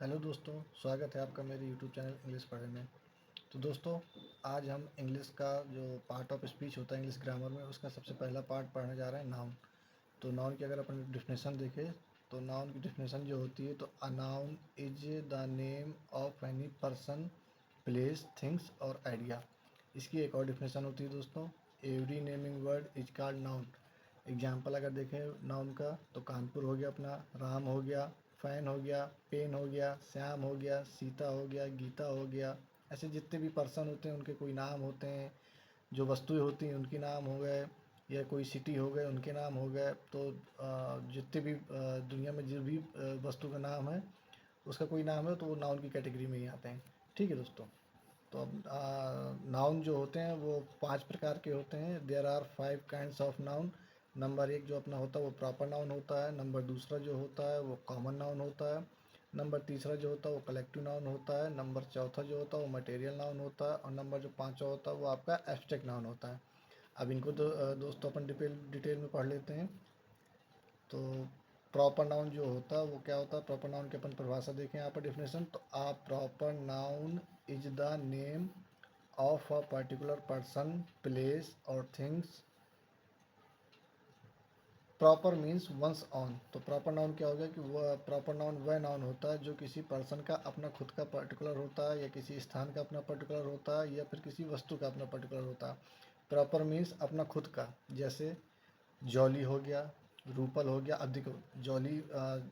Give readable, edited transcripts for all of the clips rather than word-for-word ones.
Hello दोस्तों, स्वागत है आपका मेरे यूट्यूब चैनल इंग्लिश पढ़ने में। तो दोस्तों, आज हम इंग्लिश का जो पार्ट ऑफ स्पीच होता है इंग्लिश ग्रामर में, उसका सबसे पहला पार्ट पढ़ने जा रहे हैं, नाउन। तो नाउन की अगर अपन डिफिनेशन देखें तो नाउन की डिफिनेशन जो होती है, तो a noun is the name of any person, place, things और आइडिया। इसकी एक और डिफिनेशन होती है दोस्तों, every naming word is called noun. Example अगर देखें नाउन का, तो कानपुर हो गया अपना, राम हो गया, फैन हो गया, पेन हो गया, श्याम हो गया, सीता हो गया, गीता हो गया। ऐसे जितने भी पर्सन होते हैं उनके कोई नाम होते हैं, जो वस्तुएं होती हैं उनके नाम हो गए, या कोई सिटी हो गए उनके नाम हो गए। तो जितने भी दुनिया में जो भी वस्तु का नाम है, उसका कोई नाम है, तो वो नाउन की कैटेगरी में ही आते हैं। ठीक है दोस्तों। तो अब नाउन जो होते हैं वो 5 प्रकार के होते हैं। There are 5 kinds of noun. Number 1 जो अपना होता है वो प्रॉपर नाउन होता है। नंबर दूसरा जो होता है वो कॉमन नाउन होता है। नंबर तीसरा जो होता है वो कलेक्टिव नाउन होता है। नंबर चौथा जो होता है वो मटेरियल नाउन होता है। और नंबर जो पाँचवा होता है वो आपका एब्स्ट्रैक्ट नाउन होता है। अब इनको दोस्तों अपन डिटेल में पढ़ लेते हैं। तो प्रॉपर नाउन जो होता है वो क्या होता है, प्रॉपर नाउन की अपन परिभाषा देखें यहाँ पर डिफिनेशन। तो a proper noun is the name of a particular person, place और things. Proper means one's own. तो प्रॉपर नाउन क्या हो गया कि वह प्रॉपर नाउन वह नाउन होता है जो किसी पर्सन का अपना खुद का पर्टिकुलर होता है, या किसी स्थान का अपना पर्टिकुलर होता है, या फिर किसी वस्तु का अपना पर्टिकुलर होता है। प्रॉपर मीन्स अपना खुद का। जैसे जॉली हो गया, रूपल हो गया। अब देखो, जॉली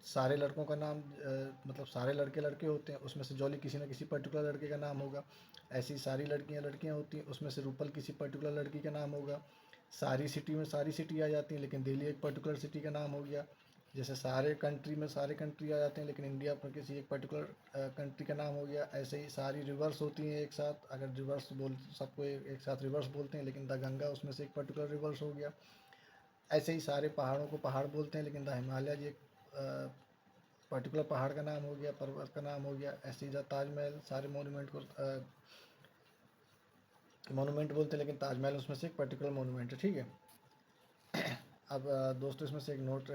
सारे लड़कों का नाम, मतलब सारे लड़के लड़के होते हैं, उसमें से जॉली किसी न किसी पर्टिकुलर लड़के का नाम होगा। ऐसी सारी लड़कियां लड़कियां होती हैं, उसमें से रूपल किसी पर्टिकुलर लड़की का नाम होगा। सारी सिटी में सारी सिटी आ जाती हैं, लेकिन दिल्ली एक पर्टिकुलर सिटी का नाम हो गया। जैसे सारे कंट्री में सारे कंट्री आ जाते हैं, लेकिन इंडिया पर किसी एक पर्टिकुलर कंट्री का नाम हो गया। ऐसे ही सारी रिवर्स होती हैं एक साथ, अगर रिवर्स बोल सबको एक साथ रिवर्स बोलते हैं, लेकिन द गंगा उसमें से एक पर्टिकुलर रिवर्स हो गया। ऐसे ही सारे पहाड़ों को पहाड़ बोलते हैं, लेकिन द हिमालय एक पर्टिकुलर पहाड़ का नाम हो गया, पर्वत का नाम हो गया। ऐसे ही द ताजमहल, सारे मोनूमेंट को मोनूमेंट बोलते हैं, लेकिन ताजमहल उसमें से एक पर्टिकुलर मोनूमेंट है। ठीक है। अब दोस्तों, इसमें से एक नोट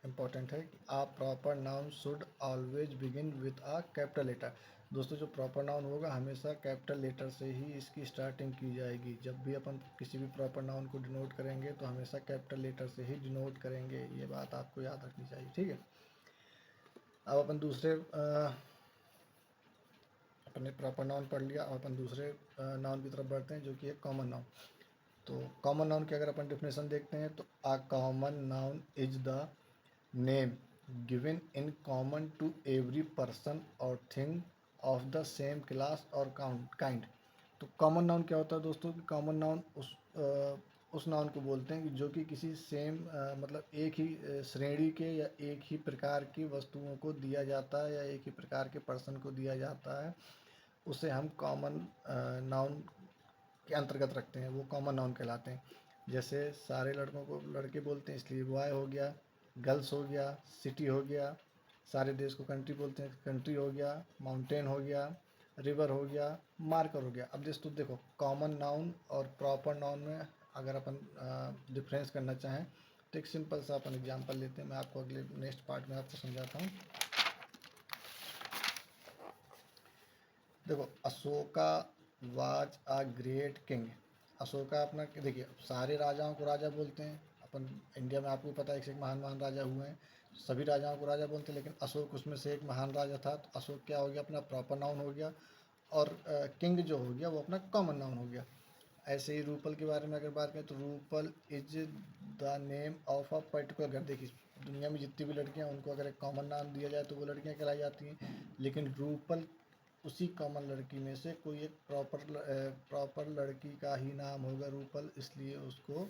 इम्पॉर्टेंट है कि a proper noun should always begin with a capital letter. दोस्तों, जो प्रॉपर नाउन होगा हमेशा कैपिटल लेटर से ही इसकी स्टार्टिंग की जाएगी। जब भी अपन किसी भी प्रॉपर नाउन को डिनोट करेंगे तो हमेशा कैपिटल लेटर से ही डिनोट करेंगे। ये बात आपको याद रखनी चाहिए। ठीक है। अब अपन दूसरे अपने प्रॉपर नाउन पढ़ लिया, अब अपन दूसरे नाउन की तरफ बढ़ते हैं, जो कि है कॉमन नाउन। तो कॉमन नाउन की अगर अपन डिफिनेशन देखते हैं, तो a common noun is the name given in common to every person और thing of the same class और काइंड। तो कॉमन नाउन क्या होता है दोस्तों, कि कॉमन नाउन उस नाउन को बोलते हैं कि जो कि किसी सेम मतलब एक ही श्रेणी के या एक ही प्रकार की वस्तुओं को दिया जाता है, या एक ही प्रकार के पर्सन को दिया जाता है। उसे हम कॉमन नाउन के अंतर्गत रखते हैं, वो कॉमन नाउन कहलाते हैं। जैसे सारे लड़कों को लड़के बोलते हैं, इसलिए बॉय हो गया। गर्ल्स हो गया, सिटी हो गया। सारे देश को कंट्री बोलते हैं, कंट्री हो गया। माउंटेन हो गया, रिवर हो गया, मार्कर हो गया। अब दोस्तों देखो, कॉमन नाउन और प्रॉपर नाउन में अगर अपन डिफरेंस करना चाहें, तो एक सिंपल सा अपन एग्जांपल लेते हैं। मैं आपको अगले नेक्स्ट पार्ट में आपको समझाता हूँ। देखो, Ashoka was a great king. Ashoka अपना, देखिए सारे राजाओं को राजा बोलते हैं अपन। इंडिया में आपको पता है एक से एक महान महान राजा हुए हैं, सभी राजाओं को राजा बोलते हैं, लेकिन अशोक उसमें से एक महान राजा था। तो अशोक क्या हो गया, अपना प्रॉपर नाउन हो गया। और किंग जो हो गया वो अपना कॉमन नाउन हो गया। ऐसे ही रूपल के बारे में अगर बात करें, तो Rupal is the name of a particular घर। देखिए, दुनिया में जितनी भी लड़कियां, उनको अगर एक कॉमन नाम दिया जाए तो वो लड़कियां कहलाई जाती हैं। लेकिन रूपल उसी कॉमन लड़की में से कोई एक प्रॉपर लड़की का ही नाम होगा रूपल, इसलिए उसको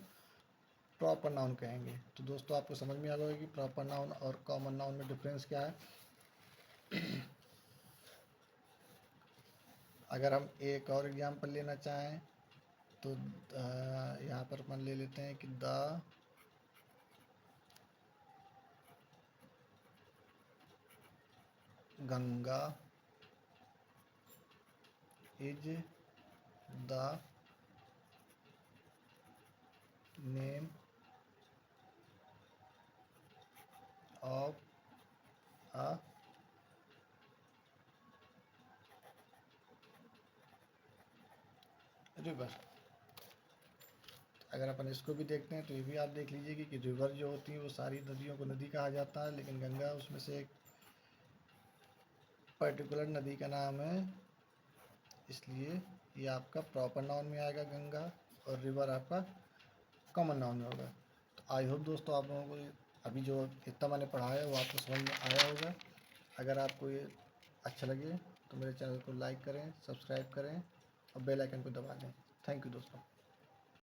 प्रॉपर नाउन कहेंगे। तो दोस्तों, आपको समझ में आ गया कि प्रॉपर नाउन और कॉमन नाउन में डिफरेंस क्या है। अगर हम एक और एग्जांपल लेना चाहें, तो यहाँ पर अपन ले लेते हैं कि the Ganga is the name of a river. अगर अपन इसको भी देखते हैं तो ये भी आप देख लीजिए कि रिवर जो होती है वो सारी नदियों को नदी कहा जाता है, लेकिन गंगा उसमें से एक पर्टिकुलर नदी का नाम है, इसलिए ये आपका प्रॉपर नाउन में आएगा गंगा, और रिवर आपका कॉमन नाउन में होगा। तो आई होप दोस्तों आप लोगों को अभी जो इतना मैंने पढ़ाया है वो आपको समझ में आया होगा। अगर आपको ये अच्छा लगे तो मेरे चैनल को लाइक करें, सब्सक्राइब करें और बेल आइकन को दबा दें। थैंक यू दोस्तों।